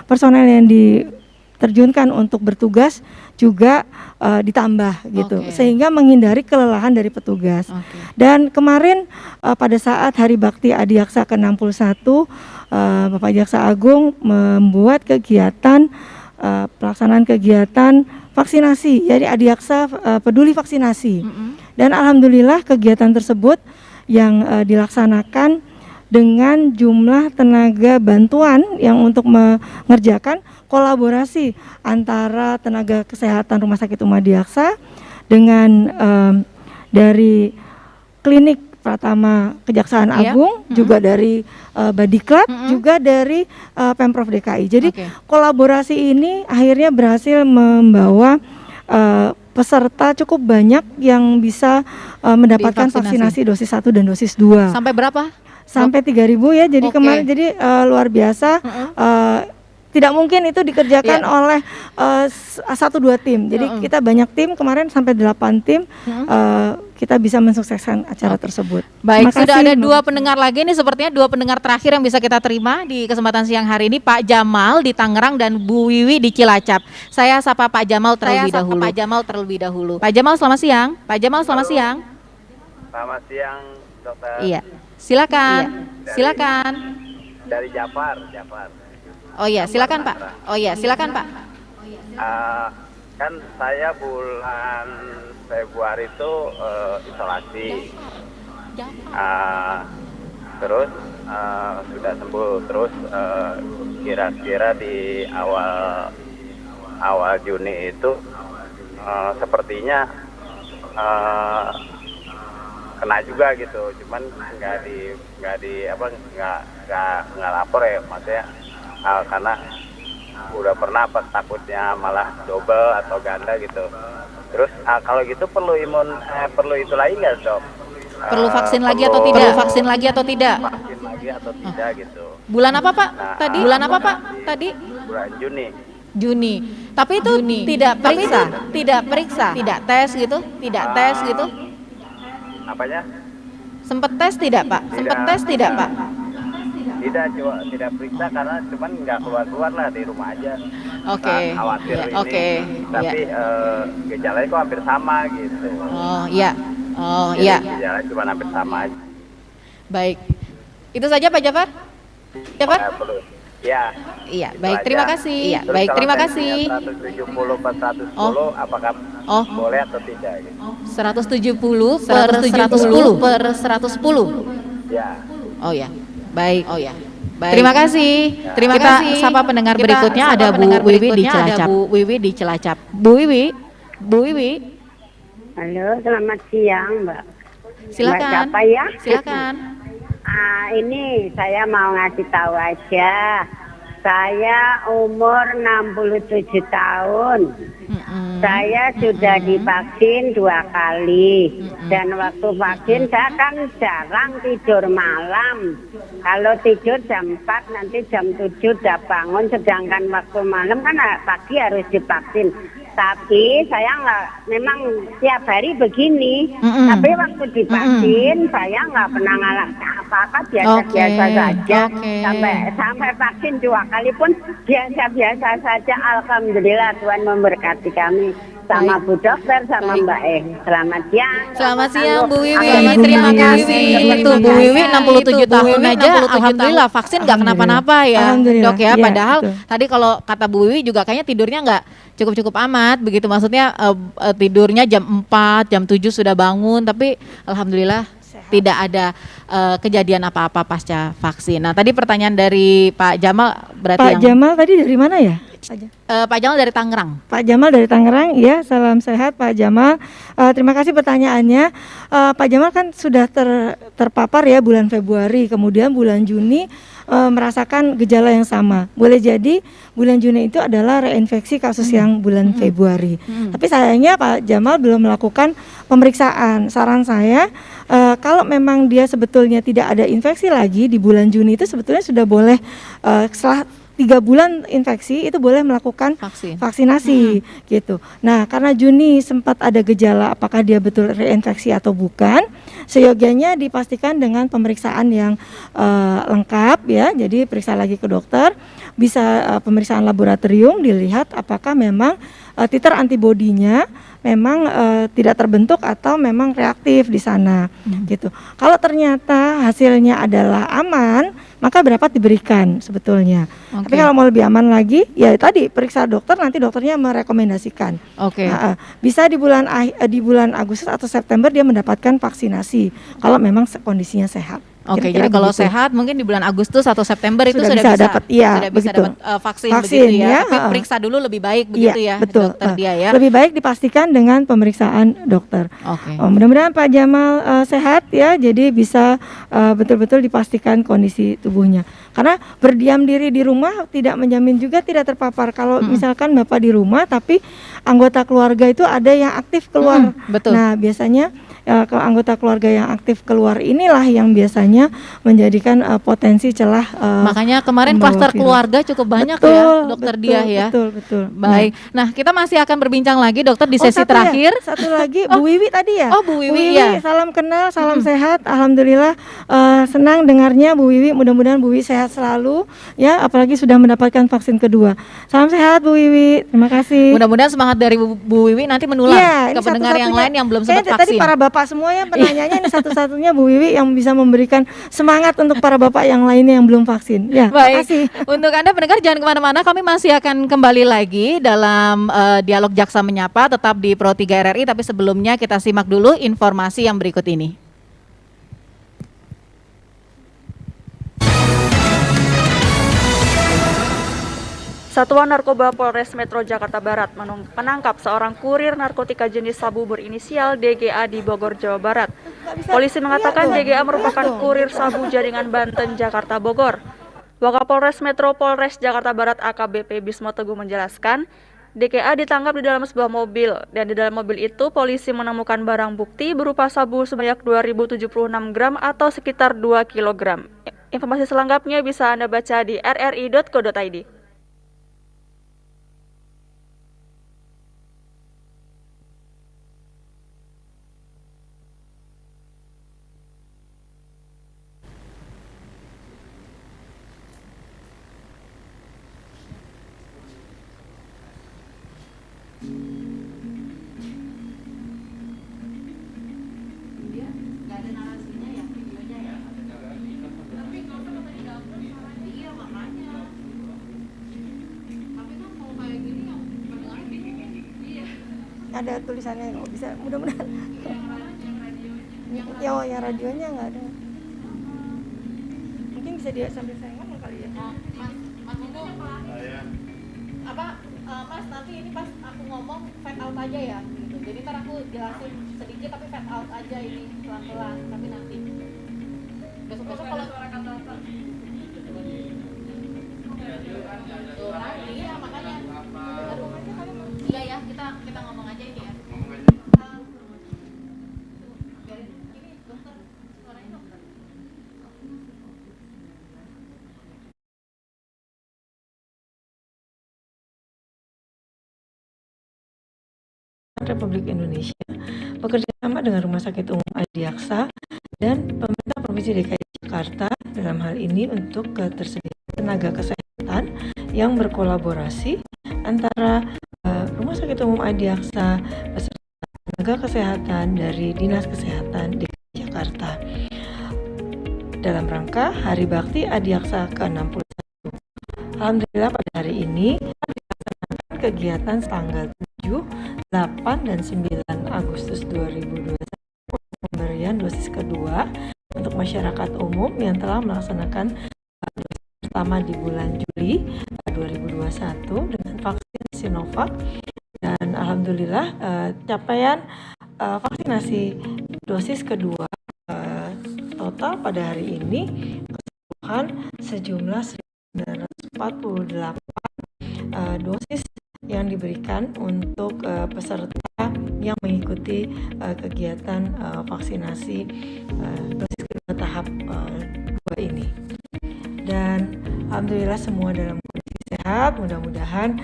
personel yang diterjunkan untuk bertugas juga ditambah gitu, sehingga menghindari kelelahan dari petugas. Dan kemarin pada saat Hari Bakti Adiaksa ke-61, Bapak Jaksa Agung membuat kegiatan pelaksanaan kegiatan vaksinasi, jadi Adiaksa peduli vaksinasi. Dan alhamdulillah kegiatan tersebut yang dilaksanakan dengan jumlah tenaga bantuan yang untuk mengerjakan kolaborasi antara tenaga kesehatan Rumah Sakit Umum Adiaksa dengan dari klinik Pratama Kejaksaan Agung, juga dari Badiklat, juga dari Pemprov DKI. Jadi kolaborasi ini akhirnya berhasil membawa peserta cukup banyak yang bisa mendapatkan vaksinasi dosis 1 dan dosis 2. Sampai berapa? Sampai 3.000 ya. Jadi kemarin jadi luar biasa. tidak mungkin itu dikerjakan oleh 1-2 tim. Jadi kita banyak tim, kemarin sampai 8 tim kita bisa mensukseskan acara tersebut. Baik, sudah ada 2 pendengar lagi nih, sepertinya 2 pendengar terakhir yang bisa kita terima di kesempatan siang hari ini, Pak Jamal di Tangerang dan Bu Wiwi di Cilacap. Saya sapa Pak Jamal terlebih dahulu. Pak Jamal selamat siang. Pak Jamal selamat siang. Selamat siang, Dokter. Iya. Silakan. Silakan. Dari Jafar. Oh iya, silakan Pak. Kan saya bulan Februari itu isolasi. Terus sudah sembuh. Terus kira-kira di awal Juni itu sepertinya kena juga gitu, cuman nggak lapor ya, maksudnya karena udah pernah pas takutnya malah double atau ganda gitu. Terus kalau gitu perlu itu lagi nggak, Dok? Perlu vaksin lagi atau tidak? Vaksin lagi atau tidak gitu. Bulan apa Pak? Tadi? Bulan Juni. Tapi itu tidak periksa, tidak tes gitu. Apanya? Sempet tes tidak Pak? Tidak periksa karena cuman nggak keluar lah, di rumah aja. Oke. Khawatir ini. Tapi gejalanya kok hampir sama gitu. Oh iya. Gejalanya cuma hampir sama aja. Baik. Itu saja Pak Jafar? Ya. Iya, baik, terima kasih. Iya, baik, terima kasih. 170 per 110 apakah boleh atau tidak gitu? 170 per 110. Ya. Oh ya. Baik. Terima kasih. Kita sapa pendengar berikutnya, ada Bu Wiwi di Cilacap. Bu Wiwi. Halo, selamat siang, Mbak. Silakan. Mbak siapa ya? Silakan. Ini saya mau ngasih tahu aja. Saya umur 67 tahun. Saya sudah divaksin 2 kali. Dan waktu vaksin saya kan jarang tidur malam. Kalau tidur jam 4, nanti jam 7 udah bangun. Sedangkan waktu malam kan pagi harus divaksin. Tapi saya memang tiap hari begini. Tapi waktu divaksin saya nggak pernah ngalamin apa-apa, biasa-biasa saja. Sampai vaksin 2 kali pun biasa-biasa saja. Alhamdulillah Tuhan memberkati kami. Sama Bu Dokter, sama Mbak Selamat siang. Selamat siang Bu Wiwi. Terima kasih. Itu Bu Wiwi 67 tahun aja. Alhamdulillah vaksin nggak kenapa-napa ya, Dok ya. Padahal tadi kalau kata Bu Wiwi juga kayaknya tidurnya nggak cukup amat begitu, maksudnya tidurnya jam 4, jam 7 sudah bangun, tapi alhamdulillah tidak ada kejadian apa-apa pasca vaksin. Nah, tadi pertanyaan dari Pak Jamal berarti Jamal tadi dari mana ya? Pak Jamal dari Tangerang. Pak Jamal dari Tangerang, ya, salam sehat Pak Jamal. Terima kasih pertanyaannya. Pak Jamal kan sudah terpapar ya bulan Februari, kemudian bulan Juni merasakan gejala yang sama. Boleh jadi bulan Juni itu adalah reinfeksi kasus yang bulan Februari. Tapi sayangnya Pak Jamal belum melakukan pemeriksaan. Saran saya kalau memang dia sebetulnya tidak ada infeksi lagi di bulan Juni itu sebetulnya sudah boleh setelah 3 bulan infeksi itu boleh melakukan vaksinasi gitu. Nah, karena Juni sempat ada gejala apakah dia betul reinfeksi atau bukan, seyogianya dipastikan dengan pemeriksaan yang lengkap ya. Jadi periksa lagi ke dokter, bisa pemeriksaan laboratorium dilihat apakah memang titer antibodinya memang tidak terbentuk atau memang reaktif di sana gitu. Kalau ternyata hasilnya adalah aman, maka berat diberikan sebetulnya. Tapi kalau mau lebih aman lagi, ya tadi periksa dokter, nanti dokternya merekomendasikan. Bisa di bulan Agustus atau September dia mendapatkan vaksinasi kalau memang kondisinya sehat. Jadi kalau sehat mungkin di bulan Agustus atau September itu sudah bisa dapat vaksin begitu ya. Tapi periksa dulu lebih baik begitu ya, dokter dia ya. Lebih baik dipastikan dengan pemeriksaan dokter. Mudah-mudahan Pak Jamal sehat ya, jadi bisa betul-betul dipastikan kondisi tubuhnya. Karena berdiam diri di rumah tidak menjamin juga tidak terpapar. Kalau misalkan Bapak di rumah tapi anggota keluarga itu ada yang aktif keluar. Betul. Nah, biasanya kalau anggota keluarga yang aktif keluar inilah yang biasanya menjadikan potensi celah. Makanya kemarin klaster keluarga cukup banyak ya, Dokter Diah ya. Betul. Baik. Nah, kita masih akan berbincang lagi Dokter di sesi terakhir. Satu lagi Bu Wiwi tadi ya. Oh, Bu Wiwi ya. Salam kenal, salam sehat. Alhamdulillah senang dengarnya Bu Wiwi. Mudah-mudahan Bu Wiwi sehat selalu ya, apalagi sudah mendapatkan vaksin kedua. Salam sehat Bu Wiwi. Terima kasih. Mudah-mudahan semangat dari Bu Wiwi nanti menular ke pendengar yang lain yang belum sempat vaksin. Tadi para bapak semuanya penanyanya ini satu-satunya Bu Wiwi yang bisa memberikan semangat untuk para bapak yang lainnya yang belum vaksin. Ya, baik. Makasih. Untuk Anda pendengar jangan kemana-mana, kami masih akan kembali lagi dalam Dialog Jaksa Menyapa tetap di Pro 3 RRI, tapi sebelumnya kita simak dulu informasi yang berikut ini. Satuan Narkoba Polres Metro Jakarta Barat menangkap seorang kurir narkotika jenis sabu berinisial DGA di Bogor, Jawa Barat. Polisi mengatakan DGA merupakan kurir sabu jaringan Banten, Jakarta, Bogor. Wakapolres Metro Polres Jakarta Barat AKBP Bismo Teguh menjelaskan, DGA ditangkap di dalam sebuah mobil, dan di dalam mobil itu polisi menemukan barang bukti berupa sabu sebanyak 2076 gram atau sekitar 2 kg. Informasi selengkapnya bisa Anda baca di rri.co.id. Ada tulisannya nggak bisa, mudah-mudahan. Yang radionya nggak ada. Mungkin bisa dia sambil saya ngomong kali ya. Mas Mundo, Mas nanti ini pas aku ngomong fade out aja ya, gitu. Jadi ntar aku jelasin sedikit tapi fade out aja ini pelan-pelan, tapi nanti besok-besok kalau suara kata-kata iya makanya iya ya kita ngomong aja ini ya. Ini dokter, suaranya dokter. Republik Indonesia bekerjasama dengan Rumah Sakit Umum Adiaksa dan pemerintah Provinsi DKI Jakarta dalam hal ini untuk ketersediaan tenaga kesehatan yang berkolaborasi antara Rumah Sakit Umum Adiaksa beserta tenaga kesehatan dari Dinas Kesehatan DKI Jakarta dalam rangka Hari Bakti Adiaksa ke-61. Alhamdulillah pada hari ini dilaksanakan kegiatan tanggal 7, 8, dan 9 Agustus 2021 pemberian dosis kedua untuk masyarakat umum yang telah melaksanakan dosis pertama di bulan Juli 2021 dengan vaksin Sinovac, dan alhamdulillah capaian vaksinasi dosis kedua total pada hari ini keseluruhan sejumlah 1.948 dosis yang diberikan untuk peserta yang mengikuti kegiatan vaksinasi dosis kedua tahap 2 ini. Dan alhamdulillah semua dalam kondisi sehat. Mudah-mudahan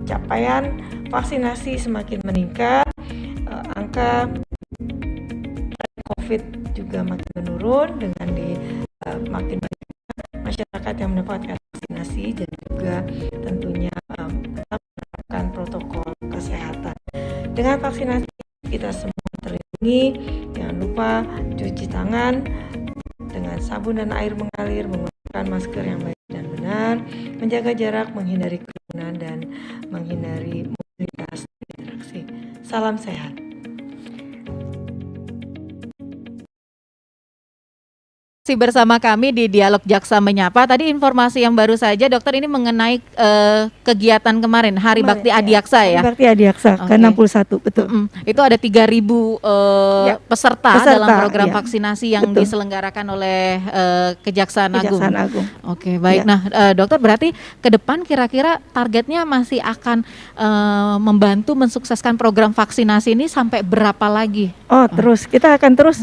capaian vaksinasi semakin meningkat, angka COVID juga makin menurun dengan makin banyak masyarakat yang mendapatkan vaksinasi, dan juga tentunya tetap menerapkan protokol kesehatan. Dengan vaksinasi kita semua terlindungi. Jangan lupa cuci tangan dengan sabun dan air mengalir, menggunakan masker yang baik dan benar, menjaga jarak, menghindari kerumunan, dan menghindari mobilitas interaksi. Salam sehat. Masih bersama kami di Dialog Jaksa Menyapa. Tadi informasi yang baru saja dokter ini mengenai kegiatan kemarin Hari Bakti Adiaksa ya. Hari Bakti Adiaksa ke-61 betul. Itu ada 3.000 peserta dalam program vaksinasi yang betul. diselenggarakan oleh Kejaksaan Agung. Oke, baik. Ya. Nah, dokter berarti ke depan kira-kira targetnya masih akan membantu mensukseskan program vaksinasi ini sampai berapa lagi? Terus kita akan terus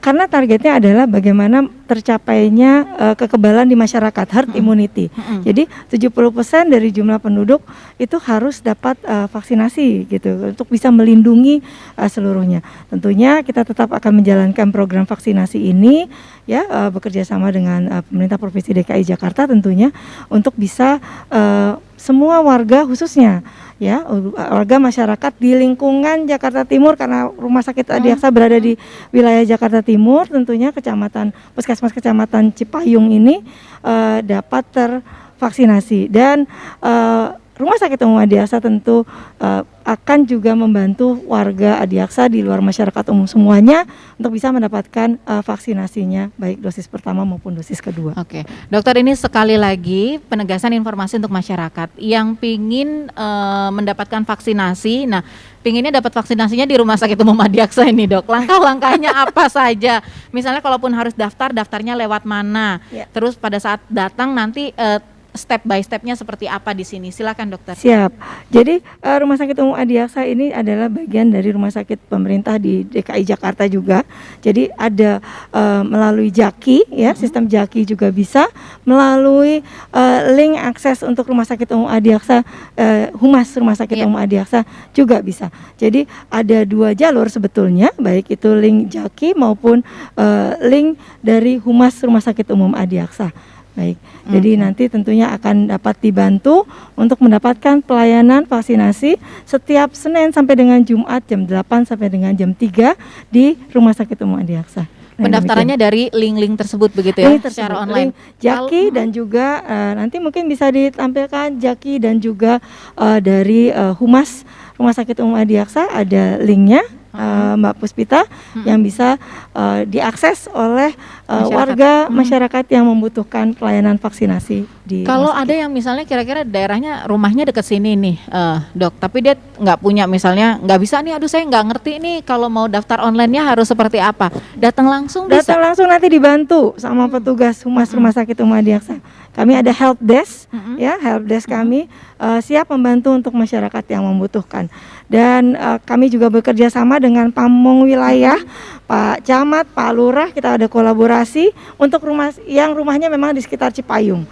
karena targetnya adalah bagaimana tercapainya kekebalan di masyarakat, herd immunity. Jadi 70% dari jumlah penduduk itu harus dapat vaksinasi gitu untuk bisa melindungi seluruhnya. Tentunya kita tetap akan menjalankan program vaksinasi ini ya bekerja sama dengan pemerintah Provinsi DKI Jakarta tentunya untuk bisa semua warga khususnya ya warga masyarakat di lingkungan Jakarta Timur karena Rumah Sakit Adiaksa berada di wilayah Jakarta Timur tentunya puskesmas kecamatan Cipayung ini dapat tervaksinasi dan Rumah Sakit Umum Adiaksa tentu akan juga membantu warga Adiaksa di luar masyarakat umum semuanya untuk bisa mendapatkan vaksinasinya baik dosis pertama maupun dosis kedua. Oke, dokter ini sekali lagi penegasan informasi untuk masyarakat yang pingin mendapatkan vaksinasi. Nah, pinginnya dapat vaksinasinya di Rumah Sakit Umum Adiaksa ini dok. Langkah-langkahnya apa saja? Misalnya kalaupun harus daftarnya lewat mana? Ya. Terus pada saat datang nanti step by stepnya seperti apa di sini? Silakan dokter. Siap. Jadi Rumah Sakit Umum Adiaksa ini adalah bagian dari rumah sakit pemerintah di DKI Jakarta juga. Jadi ada melalui Jaki ya, sistem Jaki juga bisa melalui link akses untuk Rumah Sakit Umum Adiaksa, Humas Rumah Sakit Umum Adiaksa juga bisa. Jadi ada 2 jalur sebetulnya, baik itu link Jaki maupun link dari Humas Rumah Sakit Umum Adiaksa. Baik, jadi nanti tentunya akan dapat dibantu untuk mendapatkan pelayanan vaksinasi setiap Senin sampai dengan Jumat jam 8 sampai dengan jam 3 di Rumah Sakit Umum Adiaksa. Pendaftarannya dari link-link tersebut begitu ya, secara online. Jaki dan juga nanti mungkin bisa ditampilkan Jaki dan juga dari Humas Rumah Sakit Umum Adiaksa ada linknya. Mbak Puspita yang bisa diakses oleh warga masyarakat yang membutuhkan pelayanan vaksinasi di kalau ada yang misalnya kira-kira daerahnya rumahnya dekat sini nih dok, tapi dia nggak punya misalnya nggak bisa nih, aduh saya nggak ngerti nih kalau mau daftar online-nya harus seperti apa, datang langsung bisa? Datang langsung nanti dibantu sama petugas Humas Rumah Sakit Umum Adiaksa. Kami ada help desk ya, help desk kami siap membantu untuk masyarakat yang membutuhkan. Dan kami juga bekerja sama dengan Pamong wilayah, Pak Camat, Pak Lurah, kita ada kolaborasi untuk rumahnya memang di sekitar Cipayung.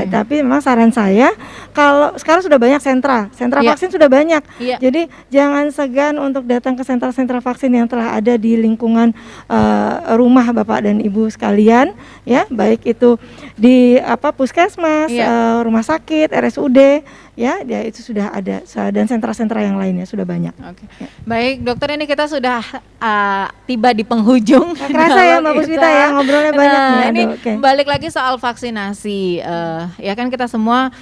Tapi memang saran saya kalau sekarang sudah banyak sentra vaksin sudah banyak. Jadi jangan segan untuk datang ke sentra-sentra vaksin yang telah ada di lingkungan rumah Bapak dan Ibu sekalian ya, baik itu di puskesmas, rumah sakit, RSUD ya itu sudah ada dan sentra-sentra yang lainnya sudah banyak. Ya. Baik dokter, ini kita sudah tiba di penghujung. Kerasa ya Mbak Puspita ya, ngobrolnya banyak nih. Ini balik lagi soal vaksinasi ya kan kita semua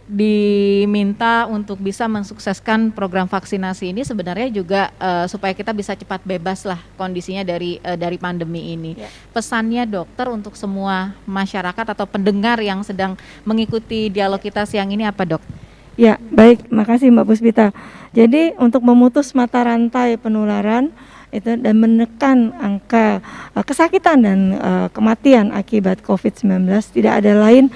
diminta untuk bisa mensukseskan program vaksinasi ini sebenarnya juga supaya kita bisa cepat bebas lah kondisinya dari pandemi ini. Pesannya dokter untuk semua masyarakat atau pendengar yang sedang mengikuti dialog kita siang ini apa dok? Ya baik, makasih Mbak Puspita. Jadi untuk memutus mata rantai penularan itu dan menekan angka kesakitan dan kematian akibat COVID-19 tidak ada lain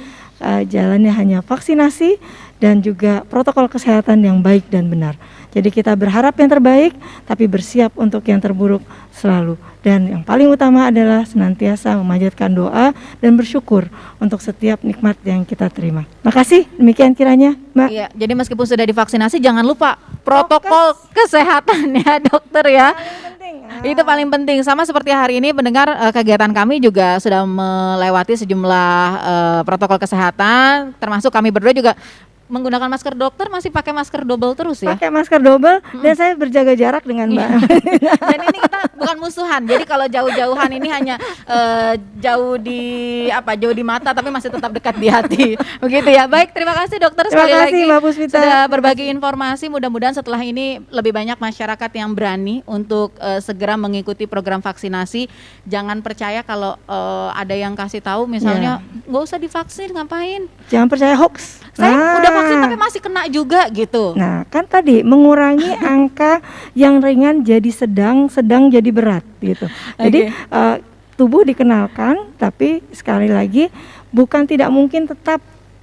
jalannya hanya vaksinasi dan juga protokol kesehatan yang baik dan benar. Jadi kita berharap yang terbaik tapi bersiap untuk yang terburuk selalu. Dan yang paling utama adalah senantiasa memanjatkan doa dan bersyukur untuk setiap nikmat yang kita terima. Makasih, demikian kiranya Mbak. Iya, jadi meskipun sudah divaksinasi jangan lupa protokol kesehatan ya dokter ya. Itu paling penting. Sama seperti hari ini pendengar kegiatan kami juga sudah melewati sejumlah protokol kesehatan, termasuk kami berdua juga menggunakan masker dokter masih pakai masker double terus ya? Pakai masker double dan saya berjaga jarak dengan Mbak. Dan ini kita bukan musuhan. Jadi kalau jauh-jauhan ini hanya jauh di mata tapi masih tetap dekat di hati. Begitu ya. Baik, terima kasih dokter sekali lagi Mbak Puspita sudah berbagi informasi. Mudah-mudahan setelah ini lebih banyak masyarakat yang berani untuk segera mengikuti program vaksinasi. Jangan percaya kalau ada yang kasih tahu misalnya nggak usah divaksin, ngapain? Jangan percaya hoax. Saya udah vaksin tapi masih kena juga gitu. Nah, kan tadi mengurangi angka yang ringan jadi sedang jadi berat gitu. Jadi tubuh dikenalkan, tapi sekali lagi bukan tidak mungkin tetap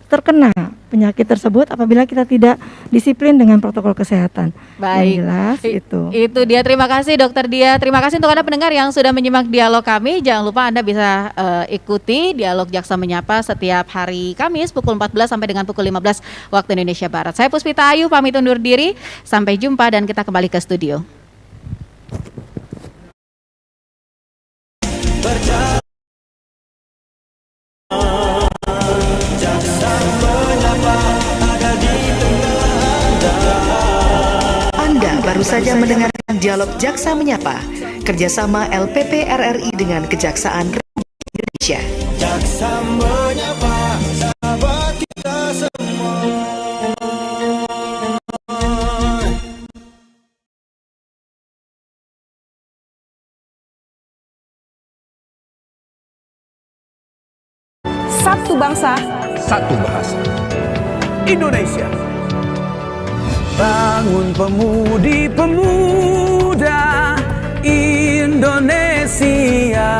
terkena penyakit tersebut apabila kita tidak disiplin dengan protokol kesehatan. Baik, yang jelas itu dia. Terima kasih Dokter Dia. Terima kasih untuk Anda pendengar yang sudah menyimak dialog kami. Jangan lupa Anda bisa ikuti dialog Jaksa Menyapa setiap hari Kamis pukul 14 sampai dengan pukul 15 waktu Indonesia Barat. Saya Puspita Ayu pamit undur diri. Sampai jumpa dan kita kembali ke studio. Anda baru saja mendengarkan dialog Jaksa Menyapa, kerjasama LPP RRI dengan Kejaksaan Republik Indonesia. Jaksa menyapa sahabat kita semua. Satu bangsa, Satu bahasa. Indonesia. Bangun pemudi-pemuda Indonesia.